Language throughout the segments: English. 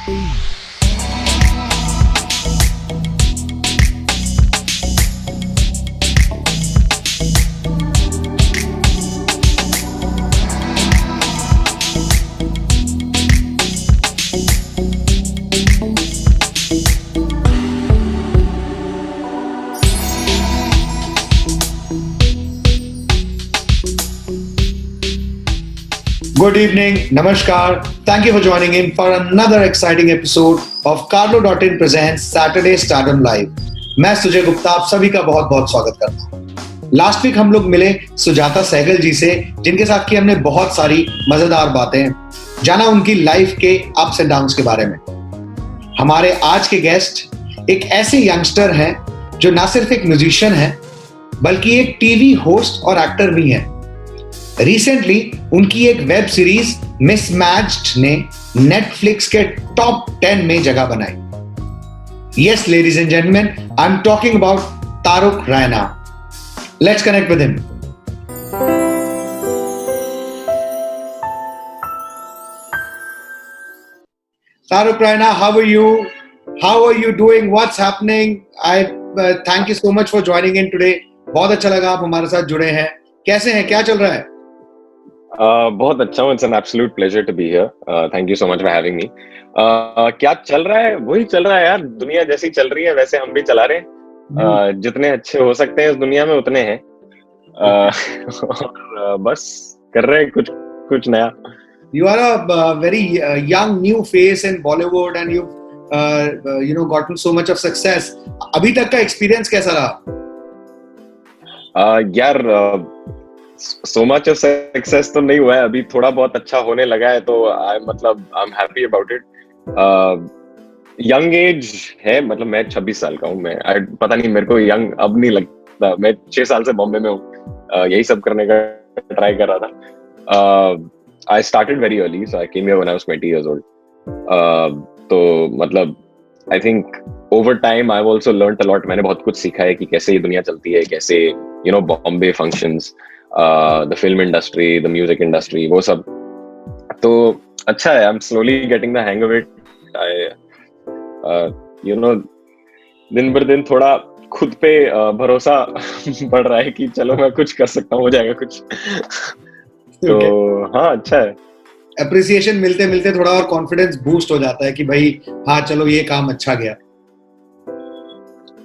Good evening, Namaskar. Thank you for joining in for another exciting episode of Carlo.in presents Saturday Stardom Live. मैं सुजय गुप्ता आप सभी का बहुत बहुत स्वागत करता हूँ। लास्ट वीक हम लोग मिले सुजाता सहगल जी से, जिनके साथ की हमने बहुत सारी मजेदार बातें जाना उनकी लाइफ के अप्स एंड डाउन्स के बारे में। हमारे आज के गेस्ट एक ऐसे यंगस्टर हैं जो ना सिर्फ एक म्यूजिशियन है बल्कि एक टीवी होस्ट और एक्टर भी हैं। रिसेंटली उनकी एक वेब सीरीज मिसमैच्ड ने नेटफ्लिक्स के टॉप 10 में जगह बनाई। Yes ladies and gentleman, I am talking about Taruk Raina. Let's connect with him. Taruk Raina, how are you? How are you doing? What's happening? I thank you so much for joining in today. बहुत अच्छा लगा आप हमारे साथ जुड़े हैं। कैसे हैं? क्या चल रहा है? बहुत अच्छा हूँ। It's an absolute pleasure to be here. Thank you so much for having me. क्या चल रहा है? वही चल रहा है यार। दुनिया जैसी चल रही है वैसे हम भी चला रहे हैं। जितने अच्छे हो सकते हैं इस दुनिया में उतने हैं। और बस कर रहे हैं कुछ नया। You are a very young new face in Bollywood and you've gotten so much of success. अभी तक का एक्सपीरियंस कैसा रहा? यार so much of success तो नहीं हुआ है, अभी थोड़ा बहुत अच्छा होने लगा है, तो I'm happy about it. Young age है, मतलब मैं 26 साल का हूँ। मैं पता नहीं, मेरे को यंग अब नहीं लगता। मैं 6 साल से बॉम्बे में हूँ, यही सब करने का ट्राई कर रहा था। I started very early, so I came here when I was 20 years old. तो मतलब I think over time I've also learned a lot. मैंने बहुत कुछ सीखा है कि कैसे ये दुनिया चलती है, कैसे Bombay functions, the film industry, the music industry, वो सब। तो अच्छा है, I'm slowly getting the hang of it. दिन भर दिन थोड़ा खुद पे भरोसा बढ़ रहा है कि चलो मैं कुछ कर सकता हूँ, हो जाएगा कुछ। तो हाँ, अच्छा है। अप्रिसिएशन मिलते मिलते थोड़ा और कॉन्फिडेंस बूस्ट हो जाता है कि भाई हाँ चलो ये काम अच्छा गया।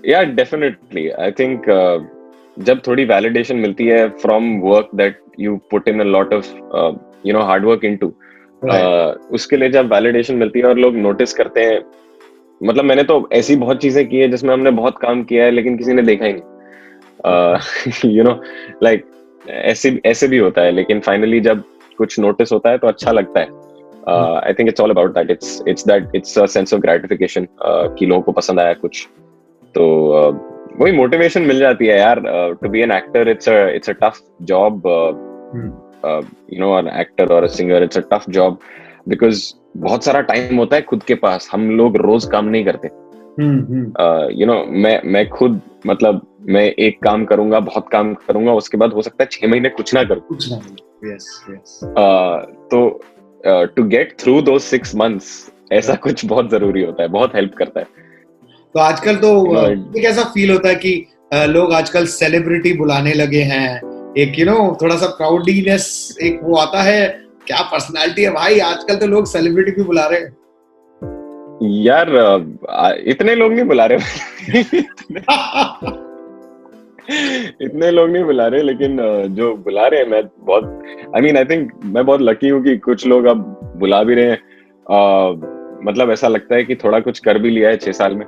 या डेफिनेटली, आई थिंक जब थोड़ी वैलिडेशन मिलती है from work that you put in a lot of hard work into, उसके लिए जब वैलिडेशन मिलती है और लोग नोटिस करते हैं, मतलब मैंने तो ऐसी बहुत चीजें की है जिसमें हमने बहुत काम किया है लेकिन किसी ने देखा ही नहीं। लाइक ऐसे भी होता है, लेकिन फाइनली जब कुछ नोटिस होता है तो अच्छा लगता है। I think it's all about that. It's a sense of gratification कि लोगों को पसंद आया कुछ, तो वही मोटिवेशन मिल जाती है यार। To be an actor it's a tough job, an actor और a singer it's a tough job, because बहुत सारा टाइम होता है खुद के पास। हम लोग रोज काम नहीं करते। मैं खुद, मतलब मैं एक काम करूंगा, बहुत काम करूंगा, उसके बाद हो सकता है 6 महीने कुछ ना करूं। तो टू गेट थ्रू दो 6 months ऐसा कुछ बहुत जरूरी होता है, बहुत हेल्प करता है। तो आजकल तो एक ऐसा फील होता है कि लोग आजकल सेलिब्रिटी बुलाने लगे हैं। एक थोड़ा सा प्राउडीनेस एक वो आता है, क्या पर्सनालिटी है भाई। आजकल तो लोग सेलिब्रिटी भी बुला रहे हैं यार। इतने लोग नहीं बुला रहे। इतने लोग नहीं बुला रहे, लेकिन जो बुला रहे हैं, मैं बहुत आई थिंक मैं बहुत लकी हूँ कि कुछ लोग अब बुला भी रहे हैं। मतलब ऐसा लगता है कि थोड़ा कुछ कर भी लिया है 6 साल में।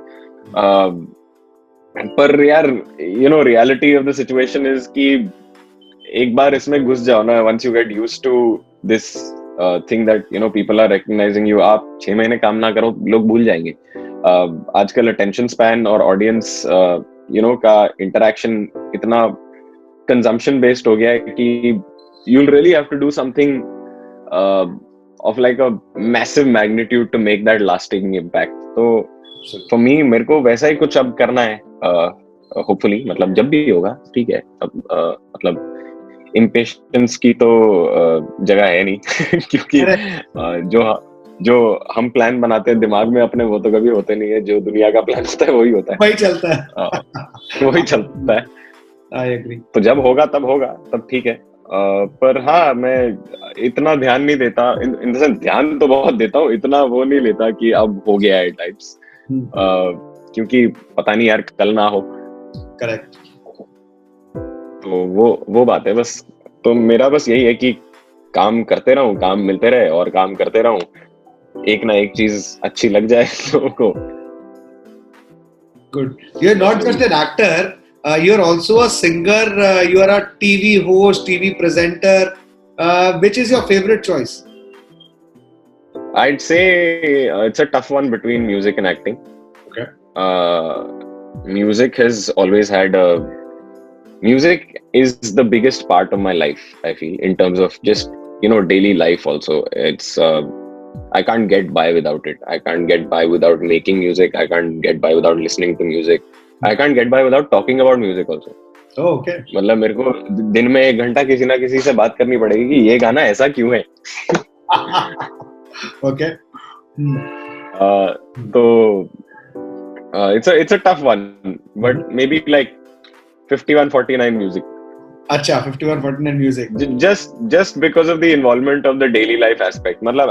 पर यार reality of the situation is कि एक बार इसमें घुस जाओ ना, once you get used to this thing that people are recognising you, आप 6 महीने काम ना करो लोग भूल जाएंगे। आजकल अटेंशन स्पैन और ऑडियंस का इंटरेक्शन इतना कंजम्पशन बेस्ड हो गया है कि you'll really have to do something of like a massive magnitude to make that lasting impact. तो for me, मेरे को वैसा ही कुछ अब करना है, hopefully, मतलब जब भी होगा ठीक है। अब मतलब impatience की तो जगह है नहीं। क्योंकि जो हम प्लान बनाते हैं दिमाग में अपने, वो तो कभी होते नहीं है, जो दुनिया का प्लान होता है वही होता है, वही चलता है। वही चलता है। I agree. तो जब होगा तब ठीक है। पर हाँ, मैं इतना ध्यान नहीं देता, इन द सेंस ध्यान तो बहुत देता हूँ, इतना वो नहीं लेता कि अब हो गया है टाइप्स, क्योंकि पता नहीं यार कल ना हो। करेक्ट। तो वो बात है बस। तो मेरा बस यही है कि काम करते रहूं, काम मिलते रहे और काम करते रहूं, एक ना एक चीज अच्छी लग जाए लोगों को। Good. You're not just an actor, you're also a singer, you are a TV host, TV presenter. Which is your favorite choice? I'd say it's a tough one between music and acting. Okay. Music has always had a... Music is the biggest part of my life, I feel, in terms of just, daily life also. It's... I can't get by without it. I can't get by without making music. I can't get by without listening to music. I can't get by without talking about music also. Oh, okay. मतलब मेरे को दिन में 1 घंटा किसी ना किसी से बात करनी पड़ेगी कि ये गाना ऐसा क्यों है। Okay. तो it's a tough one, but maybe like 51-49 music. अच्छा, 51-49 music. Just because of the involvement of the daily life aspect. मतलब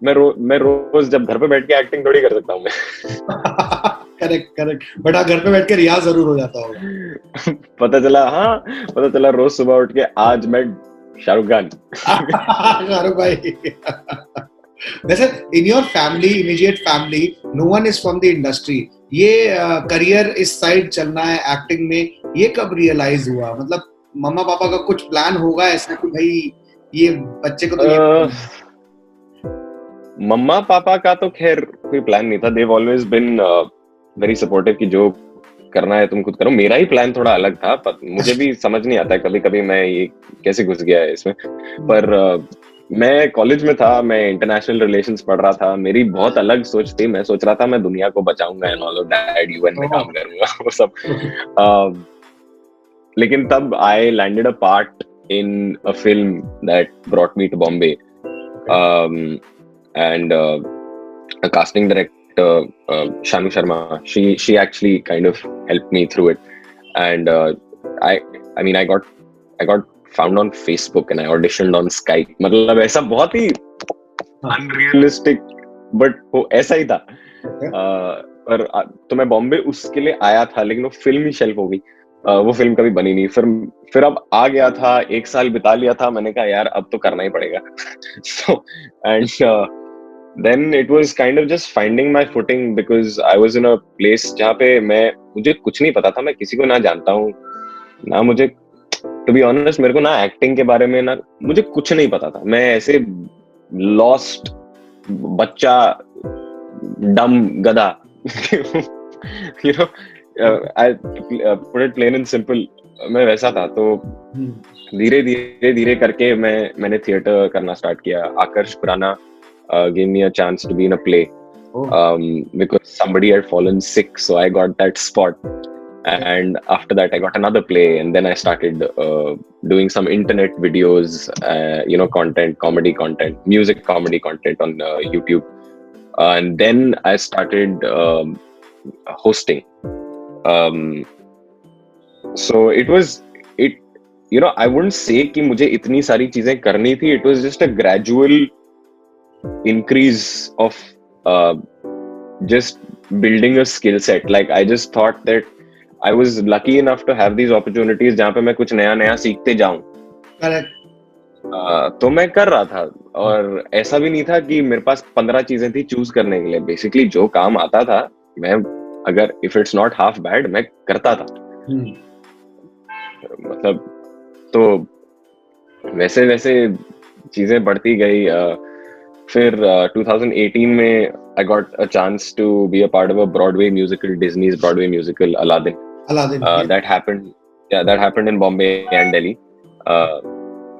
मैं रोज जब घर पे बैठ के एक्टिंग थोड़ी कर सकता हूँ मैं। करेक्ट। बट घर पे बैठ के रियाज जरूर हो जाता होगा। पता चला रोज सुबह उठ के आज मैं शाहरुख खान। शाहरुख भाई। वैसे in your family, immediate family, no one is from the industry. ये करियर इस साइड चलना है एक्टिंग में, ये कब रियलाइज हुआ? मतलब मम्मा पापा का कुछ प्लान होगा ऐसा कि भाई ये बच्चे को तो ये... मम्मा पापा का तो खैर कोई प्लान नहीं था। देव ऑलवेज बिन वेरी सपोर्टिव कि जो करना है तुम खुद करो। मेरा ही प्लान थोड़ा अलग था, पर मुझे भी समझ नहीं आता है कभी मैं ये कैसे घुस गया है इसमें। पर मैं कॉलेज में था, मैं इंटरनेशनल रिलेशंस पढ़ रहा था, मेरी बहुत अलग सोच थी। मैं सोच रहा था मैं दुनिया को बचाऊंगा and all of that, UN में काम करूंगा वो सब। लेकिन तब I landed a part in a film that brought me to Bombay, and a casting director, Shanu Sharma, she actually kind of helped me through it, and I mean I got found on Facebook and I auditioned on Skype. मतलब ऐसा बहुत ही unrealistic, but वो ऐसा ही था। पर तो मैं बॉम्बे उसके लिए आया था, लेकिन वो फिल्म ही शेल्फ हो गई। वो फिल्म कभी बनी नहीं। फिर अब आ गया था, 1 साल बिता लिया था, मैंने कहा यार अब तो करना ही पड़ेगा। So and then it was kind of just finding my footing, because I was in a place जहाँ पे मुझे कुछ नहीं पता था, मैं किसी को ना जानता हूँ ना मुझे, to be honest मेरे को ना एक्टिंग के बारे में ना मुझे कुछ नहीं पता था। मैं ऐसे lost बच्चा, डम गधा, you know, I put it plain and simple, मैं वैसा था। तो धीरे करके मैंने थिएटर करना स्टार्ट किया। आकर्ष Khurana gave me a chance to be in a play, because somebody had fallen sick, so I got that spot. And after that I got another play, and then I started doing some internet videos, content, comedy content, music comedy content on YouTube, and then I started hosting. So I wouldn't say कि मुझे इतनी सारी चीजें करनी थी. It was just a gradual increase of just building a skill set. Like I just thought that I was lucky enough to have these opportunities जहाँ पे मैं कुछ नया सीखते जाऊं. Correct. तो मैं कर रहा था, और ऐसा भी नहीं था कि मेरे पास 15 चीजें थी चूज करने के लिए. बेसिकली जो काम आता था, मैं अगर if it's not half bad मैं करता था. मतलब तो वैसे चीजें बढ़ती गई. फिर 2018 में I got a chance to be a part of a Broadway musical, Disney's Broadway musical, Aladdin. That happened in Bombay and Delhi.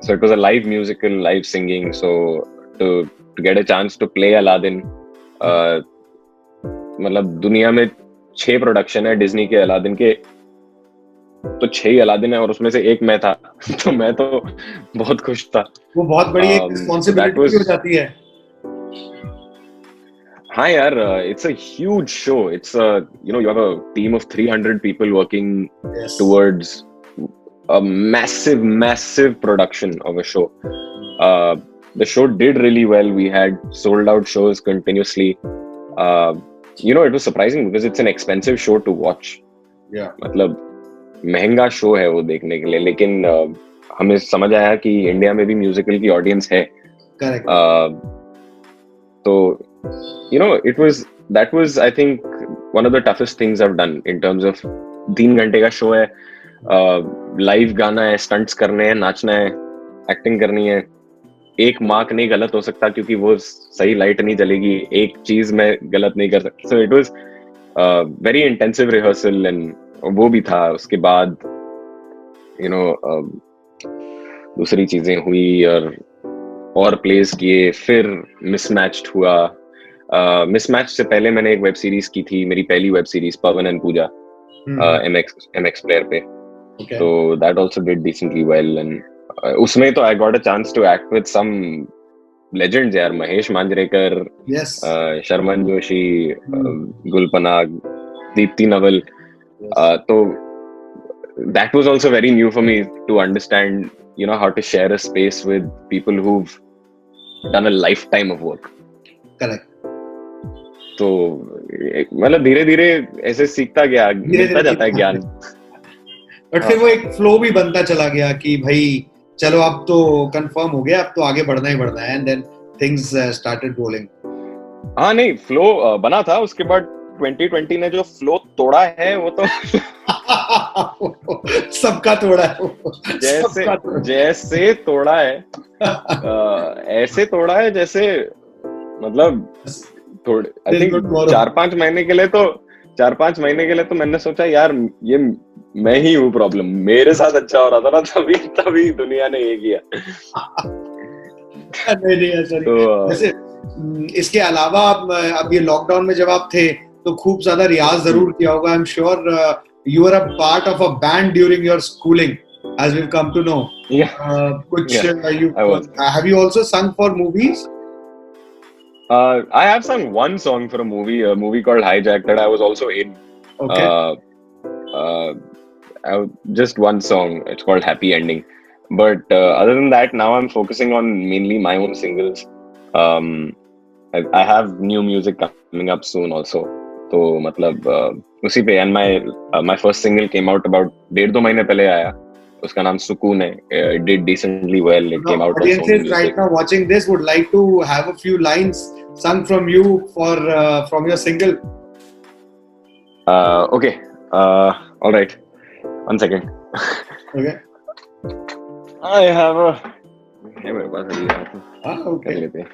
So it was a live musical, live singing. So to get a chance to play Aladdin, मतलब दुनिया में 6 production है Disney के Aladdin के, तो 6 ही Aladdin है और उसमें से एक मैं था. तो मैं तो बहुत खुश था. वो बहुत बड़ी एक रिस्पॉन्सिबिलिटी हो जाती है. हाँ यार, it's a huge show. It's you have a team of 300 people working Yes. towards a massive production of a show. The show did really well. We had sold out shows continuously. It was surprising because it's an expensive show to watch. Yeah. मतलब महंगा show है वो देखने के लिए, लेकिन हमें समझ आया कि इंडिया में भी म्यूजिकल की ऑडियंस है. Correct. तो that was I think one of the toughest things I've done in terms of 3 घंटे का शो है, लाइव गाना है, स्टंट्स करने हैं, नाचना है, एक्टिंग करनी है. एक मार्क नहीं गलत हो सकता क्योंकि वो सही लाइट नहीं जलेगी, एक चीज मैं गलत नहीं कर सकता. So it was very intensive rehearsal and वो भी था. उसके बाद दूसरी चीजें हुई और प्लेस किए, फिर मिसमैच्ड हुआ. मिसमैच से पहले मैंने एक वेब सीरीज की थी, मेरी पहली web series Pawan and Pooja, MX player पे. तो that also did decently well and उसमें तो I got a chance to act with some legends यार. महेश मांजरेकर, शर्मन जोशी, गुलपनाग, दीप्ति नवल. तो that was also very new for me to understand how to share a space with people who've done a lifetime of work. Correct. तो मतलब धीरे धीरे ऐसे सीखता गया, मिलता जाता है ज्ञान. बट फिर वो एक फ्लो भी बनता चला गया कि भाई चलो अब तो कंफर्म हो गया, अब तो आगे बढ़ना ही बढ़ना है. And then things started rolling. हाँ नहीं, फ्लो बना था. उसके बाद 2020 ने जो फ्लो तोड़ा है वो तो सबका तोड़ा है. जैसे तोड़ा है, ऐसे तोड़ा है जैसे मतलब थोड़े आई थिंक 4-5 महीने के लिए तो मैंने सोचा यार ये मैं ही हूँ प्रॉब्लम, मेरे साथ अच्छा हो रहा था ना, तभी दुनिया ने ये किया. तो वैसे इसके अलावा अब ये लॉकडाउन में जब आप थे तो खूब ज्यादा रियाज जरूर किया होगा. I am sure you are a part of a band during your schooling, as we've come to know. Which have you also sung for movies? I have sung one song for a movie called Hijack that I was also in. Okay. Just one song. It's called Happy Ending. But other than that, now I'm focusing on mainly my own singles. I have new music coming up soon also. तो मतलब उसी पे. And my first single came out about 1.5-2 महीने पहले आया. उसका नाम सुकून है. It did decently well. It came out on Sony Audiences right now watching this would like to have a few lines sung from you from your single. Okay. All right. 1 second. Okay. I have a. है मेरे पास अभी यार. Okay. कर लेते हैं.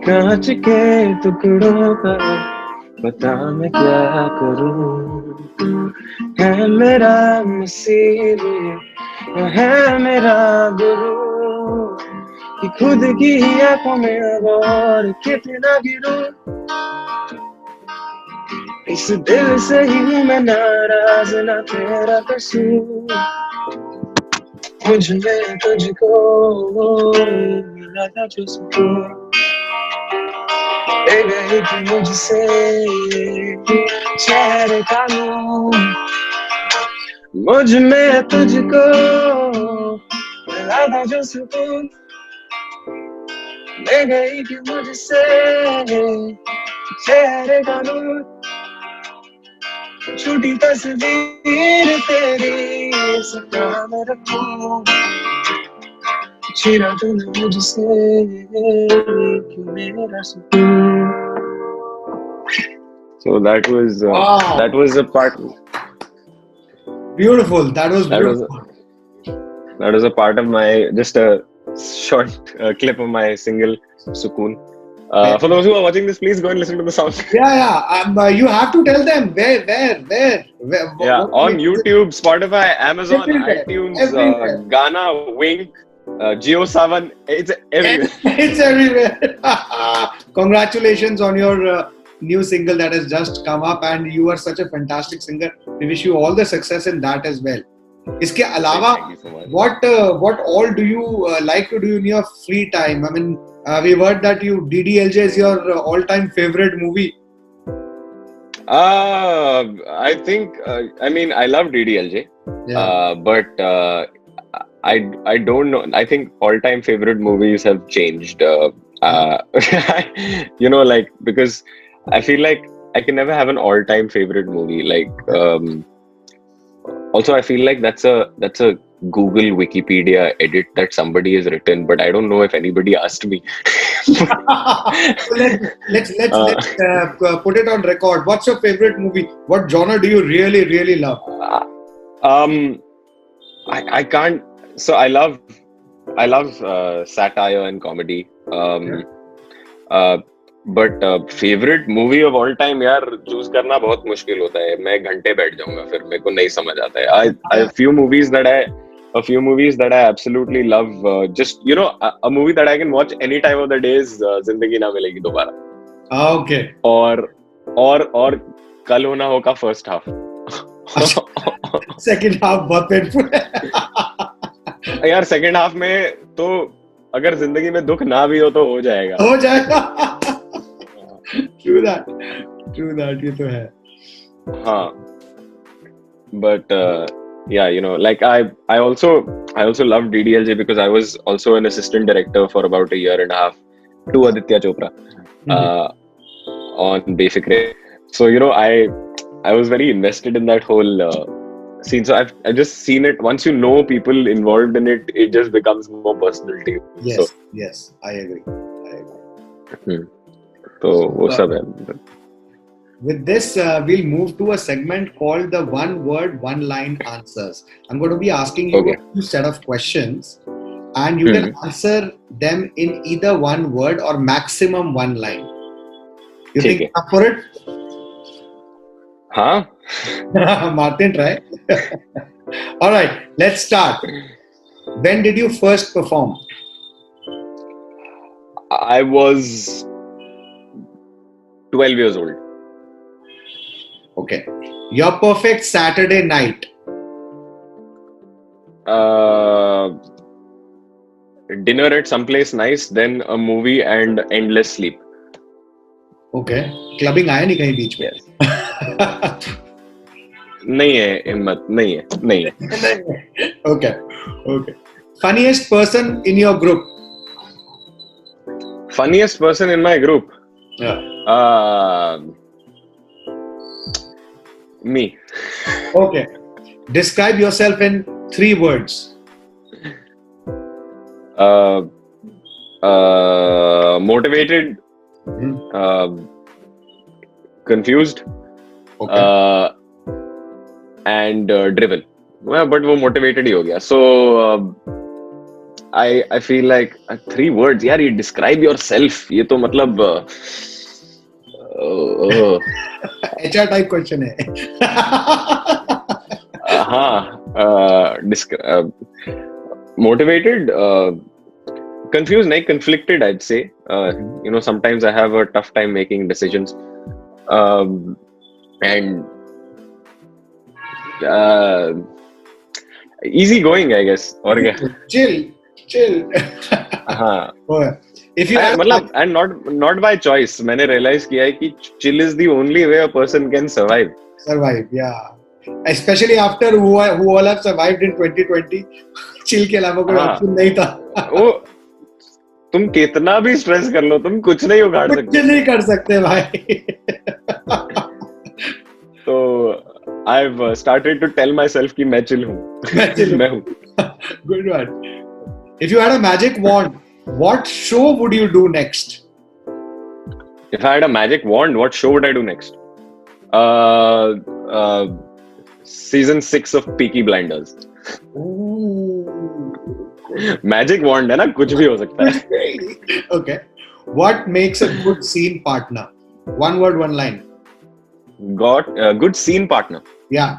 कांच के टुकड़ों का बता मैं क्या करूं. है मेरा मसीह, है मेरा गुरु, कि खुद की आंखों में अब और कितना गिरूं. इस दिल से ही मैं नाराज, ना तेरा कसूर. मुझ में तुझको मिला था जो सुकून, ले गई थी मुझसे चेहरे का नूर. मुझ में तुझको मिला था जो सुकून, ले गई थी मुझसे चेहरे का नूर. छूटी तस्वीर तेरी सपना में रखूं, छीना तूने मुझसे क्यों मेरा सुकून. So that was a part. Beautiful. That was beautiful. That was a part of my, just a short clip of my single Sukoon. For those who are watching this, please go and listen to the song. Yeah. You have to tell them where. Yeah, on YouTube, Spotify, Amazon, iTunes, Gaana, Wink, Jio Savan, it's everywhere. It's everywhere. Congratulations on your new single that has just come up, and you are such a fantastic singer. We wish you all the success in that as well. इसके अलावा Thank you so much. what all do you like to do in your free time? I mean, we've heard that DDLJ is your all-time favorite movie. I think I mean I love DDLJ, Yeah. but I don't know. I think all-time favorite movies have changed. You know, like because I feel like I can never have an all-time favorite movie. Like also I feel like that's a Google Wikipedia edit that somebody has written, but I don't know if anybody asked me. So let's put it on record. What's your favorite movie? What genre do you really love? I can't. So I love satire and comedy. But favorite movie of all time यार choose करना बहुत मुश्किल होता है. मैं घंटे बैठ जाऊंगा फिर मेरे को नहीं समझ आता है. A few movies that I absolutely love. Just you know a movie that I can watch any time of the day is जिंदगी ना मिलेगी दोबारा. Okay. और कल होना हो का first half. Second half बहुत painful है. यार सेकंड हाफ में तो अगर जिंदगी में दुख ना भी हो तो हो जाएगा. हो जाएगा. True that ये तो है. हाँ. But yeah, you know, like I also love DDLJ because I was also an assistant director for about a year and a half to Aditya Chopra on Befikre. So you know, I was very invested in that whole scene. So I've just seen it. Once you know people involved in it, it just becomes more personal to you. Yes, I agree. तो वो सब है. With this, we'll move to a segment called the one word, one line answers. I'm going to be asking you a few set of questions, and you can answer them in either one word or maximum one line. You think up for it? Huh? Martin, try. All right, let's start. When did you first perform? I was 12 years old. Okay. Your perfect Saturday night? Dinner at someplace nice, then a movie and endless sleep. Okay. Clubbing आया नहीं कहीं बीच में? नहीं है हिम्मत, नहीं है. Okay. Funniest person in your group? Funniest person in my group? Yeah. Me. Okay. Describe yourself in 3 words. Motivated, confused, and driven. But वो motivated ही हो गया. So I feel like 3 words. यार ये describe yourself. ये तो मतलब HR type question है. Motivated, confused, नहीं, conflicted, I'd say. You know, sometimes I have a tough time making decisions, and easy going, I guess. और क्या? Chill. If you मतलब, and not by choice. मैंने realize किया है कि chill is the only way a person can survive. Yeah. Especially after who all have survived in 2020. Chill के अलावा कोई option नहीं था. वो तुम कितना भी stress कर लो, तुम कुछ नहीं उखाड़ सकते. कुछ नहीं कर सकते भाई. तो I've started to tell myself कि मैं chill हूँ. मैं हूँ. Good one. If you had a magic wand, what show would you do next? If I had a magic wand, what show would I do next? Season 6 of Peaky Blinders. Magic wand है ना, कुछ भी हो सकता है. Okay. What makes a good scene partner? One word, one line. Got a good scene partner. Yeah.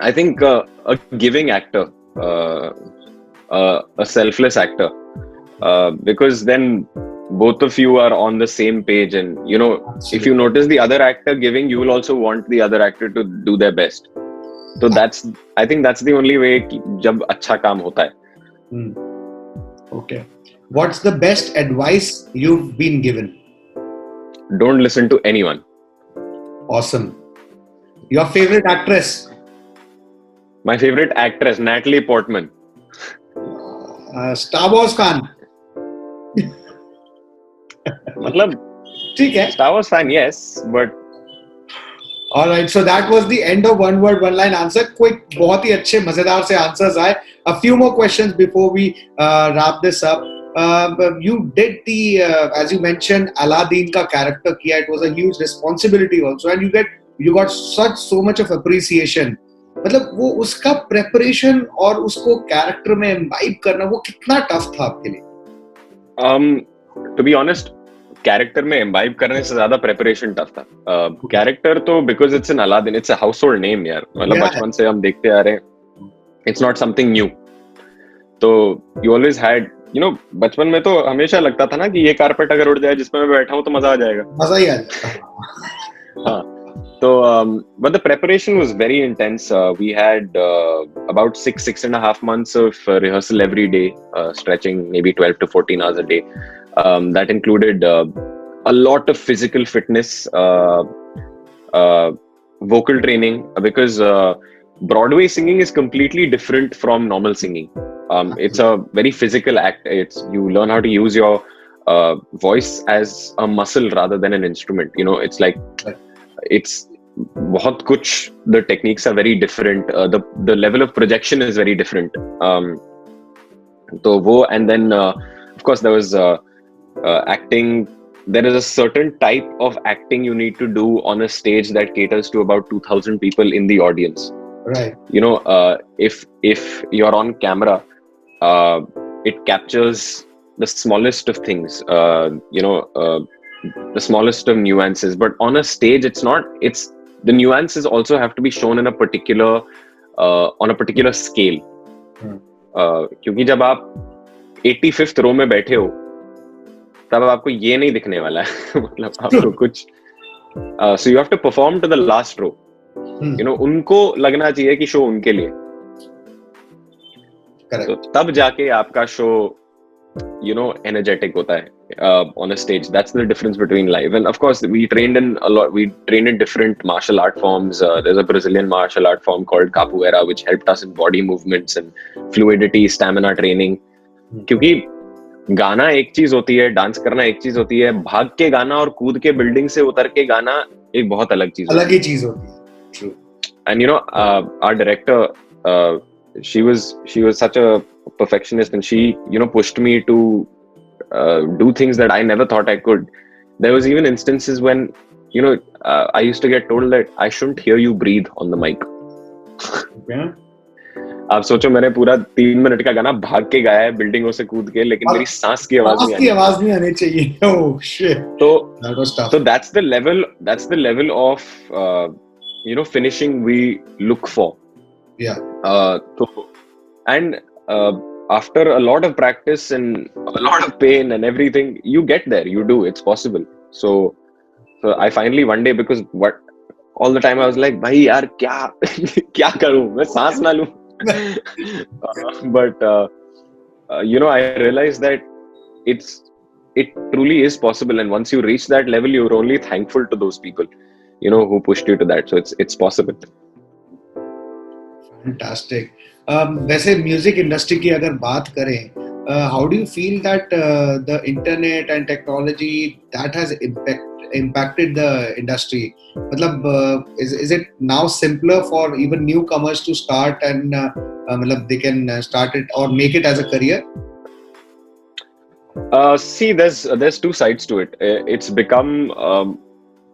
I think a giving actor. a selfless actor, because then both of you are on the same page, and you know, if you notice the other actor giving, you will also want the other actor to do their best. So I think that's the only way जब अच्छा काम होता है. Okay. What's the best advice you've been given? Don't listen to anyone. Awesome. Your favorite actress? My favorite actress, Natalie Portman. Star Wars fan. मतलब ठीक है. Star Wars fan, yes, but All right, so that was the end of one word, one line answer. Quick, बहुत ही अच्छे मजेदार से answers आए. A few more questions before we wrap this up. You did the, as you mentioned, Aladdin का character किया. It was a huge responsibility also, and you got so much of appreciation. मतलब वो उसका preparation और उसको character में imbibe करना वो कितना tough था आपके लिए? To be honest, कैरेक्टर में इम्बाइब करने से ज्यादा प्रेपरेशन टफ था. कैरेक्टर तो because it's an Aladdin, it's a household name यार. मतलब बचपन से हम देखते आ रहे हैं, इट्स नॉट समथिंग न्यू. तो you always had, you know, बचपन में तो हमेशा लगता था ना कि ये कारपेट अगर उड़ जाए जिसमें मैं बैठा हूँ तो मजा आ जाएगा. मजा ही आ जाएगा. हाँ. So, but the preparation was very intense. We had about 6.5 months of rehearsal every day, stretching maybe 12 to 14 hours a day. That included a lot of physical fitness, vocal training, because Broadway singing is completely different from normal singing. It's a very physical act. You learn how to use your voice as a muscle rather than an instrument. You know, it's like it's बहुत कुछ. The techniques are very different. The level of projection is very different. तो वो, and then of course there was acting. There is a certain type of acting you need to do on a stage that caters to about 2,000 people in the audience. Right. You know, if you're on camera, it captures the smallest of things. The smallest of nuances. But on a stage, it's not. It's the nuances also have to be shown in a particular on a particular scale. क्योंकि जब आप 85th row में बैठे हो तब आपको ये नहीं दिखने वाला है. मतलब आपको कुछ so you have to perform to the last row. You know, उनको लगना चाहिए कि शो उनके लिए. Correct. तो तब जाके आपका शो, you know, energetic होता है on a stage. That's the difference between live. And of course, we trained in different martial art forms. There's a Brazilian martial art form called Capoeira, which helped us in body movements and fluidity, stamina training. क्योंकि गाना एक चीज होती है, dance करना एक चीज होती है, भाग के गाना और कूद के बिल्डिंग से उतर के गाना एक बहुत अलग चीज अलग ही चीज होती है. True. And you know, our director, she was such a perfectionist, and she, you know, pushed me to do things that I never thought I could. There was even instances when, you know, I used to get told that I shouldn't hear you breathe on the mic. Yeah. आप सोचो, मैंने पूरा 3 minute का गाना भाग के गाया है बिल्डिंगों से कूद के, लेकिन मेरी सांस की आवाज नहीं आनी चाहिए. Oh shit. तो that was tough. So that's the level of you know, finishing we look for. Yeah. And after a lot of practice and a lot of pain and everything, you get there. You do. It's possible. So I finally one day, because all the time I was like, भाई यार क्या करूं, मैं सांस ना लूं. But you know, I realized that it truly is possible, and once you reach that level, you're only thankful to those people, you know, who pushed you to that. So it's possible. Fantastic. वैसे music industry की अगर बात करें, how do you feel that the internet and technology that has impacted the industry? मतलब is it now simpler for even newcomers to start, and मतलब they can start it or make it as a career? See, there's two sides to it. It's become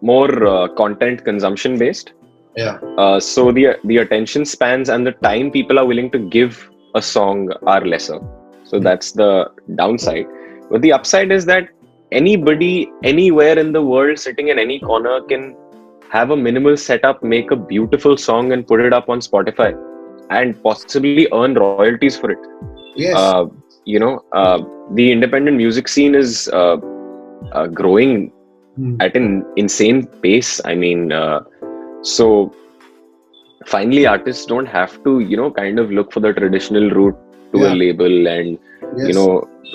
more content consumption based. Yeah. So the attention spans and the time people are willing to give a song are lesser. So that's the downside. But the upside is that anybody, anywhere in the world, sitting in any corner, can have a minimal setup, make a beautiful song and put it up on Spotify. and possibly earn royalties for it. Yes. The independent music scene is growing at an insane pace. I mean, so finally artists don't have to, kind of look for the traditional route to a label and, Yes.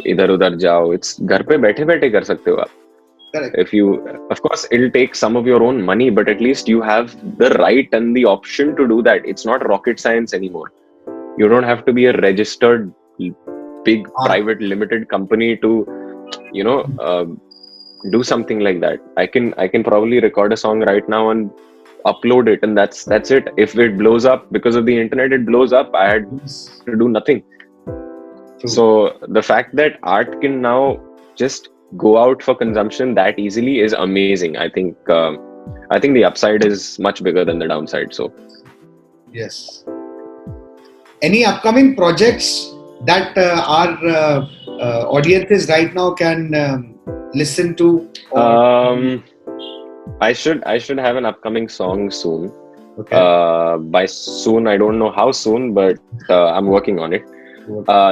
idhar udhar jao. It's घर पे बैठे बैठे कर सकते हो आप. Correct. If you, of course, it'll take some of your own money, but at least you have the right and the option to do that. It's not rocket science anymore. You don't have to be a registered big private limited company to, do something like that. I can probably record a song right now and upload it, and that's it. If it blows up because of the internet, it blows up. I had to do nothing. True. So the fact that art can now just go out for consumption that easily is amazing. I think the upside is much bigger than the downside. So yes. Any upcoming projects that our audiences right now can listen to? I should have an upcoming song soon. Okay. By soon, I don't know how soon, but I'm working on it.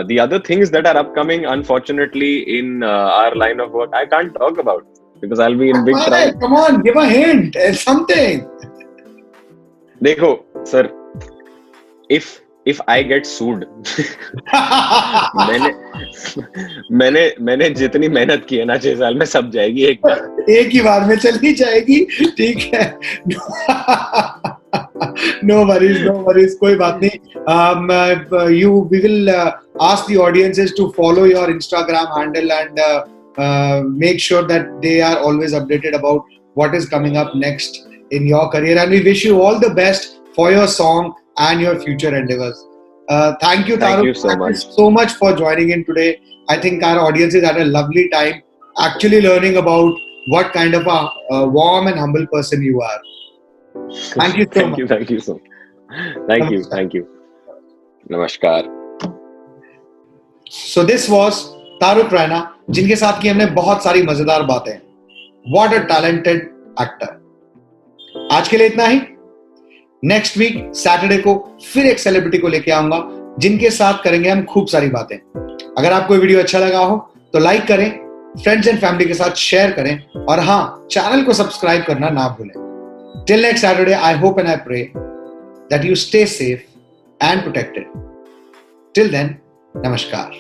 The other things that are upcoming, unfortunately, in our line of work, I can't talk about because I'll be in big trouble. Come on, give a hint, something. Dekho, sir, if I get sued, मैंने जितनी मेहनत की है ना 6 साल में सब जाएगी एक ही बार में चली जाएगी. ठीक है. No worries, कोई बात नहीं. We will ask the audiences to follow your Instagram handle and make sure that they are always updated about what is coming up next in your career, and we wish you all the best for your song and your future endeavors. Thank you, Taru. Thank you so much for joining in today. I think our audiences had a lovely time actually learning about what kind of a warm and humble person you are. Thank you so much. Thank you so much. Thank you. Namaskar. So this was Taruq Raina, जिनके साथ की हमने बहुत सारी मजेदार बातें. What a talented actor. आज के लिए इतना ही. नेक्स्ट वीक सैटरडे को फिर एक सेलिब्रिटी को लेके आऊंगा जिनके साथ करेंगे हम खूब सारी बातें. अगर आपको वीडियो अच्छा लगा हो तो लाइक करें, फ्रेंड्स एंड फैमिली के साथ शेयर करें और हाँ, चैनल को सब्सक्राइब करना ना भूलें. Till next Saturday, I hope and I pray that you stay safe and protected. Till then, namaskar.